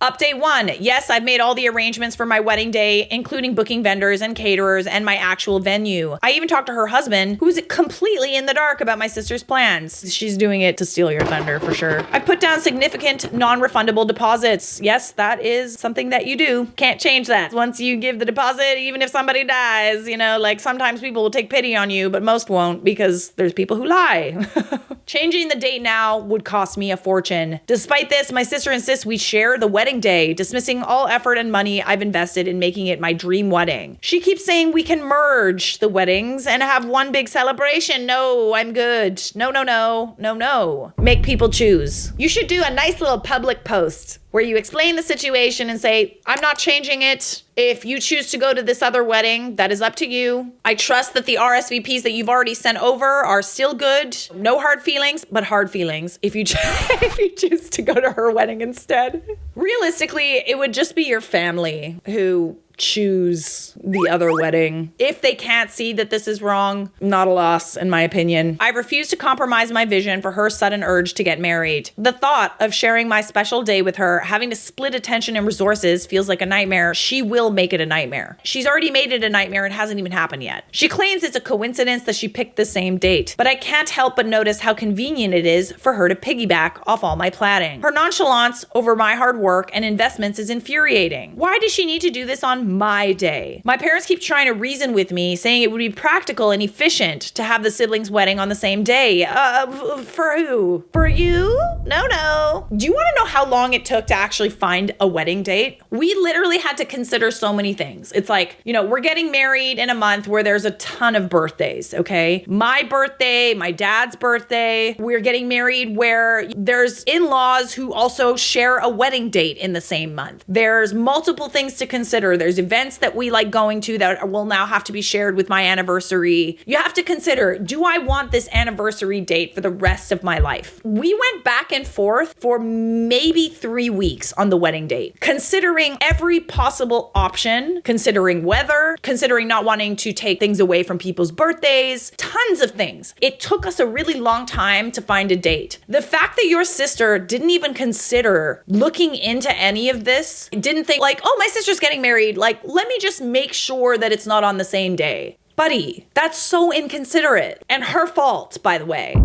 Update 1. Yes, I've made all the arrangements for my wedding day, including booking vendors and caterers and my actual venue. I even talked to her husband, who's completely in the dark about my sister's plans. She's doing it to steal your thunder for sure. I've put down significant non-refundable deposits. Yes, that is something that you do. Can't change that. Once you give the deposit, even if somebody dies, like sometimes people will take pity on you, but most won't because there's people who lie. Changing the date now would cost me a fortune. Despite this, my sister insists we share the wedding day, dismissing all effort and money I've invested in making it my dream wedding. She keeps saying we can merge the weddings and have one big celebration. No, I'm good. No. Make people choose. You should do a nice little public post where you explain the situation and say, I'm not changing it. If you choose to go to this other wedding, that is up to you. I trust that the RSVPs that you've already sent over are still good. No hard feelings, but hard feelings if you choose to go to her wedding instead. Realistically, it would just be your family who choose the other wedding. If they can't see that this is wrong, not a loss, in my opinion. I refuse to compromise my vision for her sudden urge to get married. The thought of sharing my special day with her, having to split attention and resources, feels like a nightmare. She will make it a nightmare. She's already made it a nightmare. It hasn't even happened yet. She claims it's a coincidence that she picked the same date, but I can't help but notice how convenient it is for her to piggyback off all my planning. Her nonchalance over my hard work and investments is infuriating. Why does she need to do this on my day? My parents keep trying to reason with me, saying it would be practical and efficient to have the siblings' wedding on the same day. For who? For you? No. Do you want to know how long it took to actually find a wedding date? We literally had to consider so many things. It's like, we're getting married in a month where there's a ton of birthdays, okay? My birthday, my dad's birthday. We're getting married where there's in-laws who also share a wedding date in the same month. There's multiple things to consider. There's events that we like going to that will now have to be shared with my anniversary. You have to consider, do I want this anniversary date for the rest of my life? We went back and forth for maybe 3 weeks on the wedding date, considering every possible option, considering weather, considering not wanting to take things away from people's birthdays, tons of things. It took us a really long time to find a date. The fact that your sister didn't even consider looking into any of this, didn't think like, oh, my sister's getting married, let me just make sure that it's not on the same day. Buddy, that's so inconsiderate. And her fault, by the way.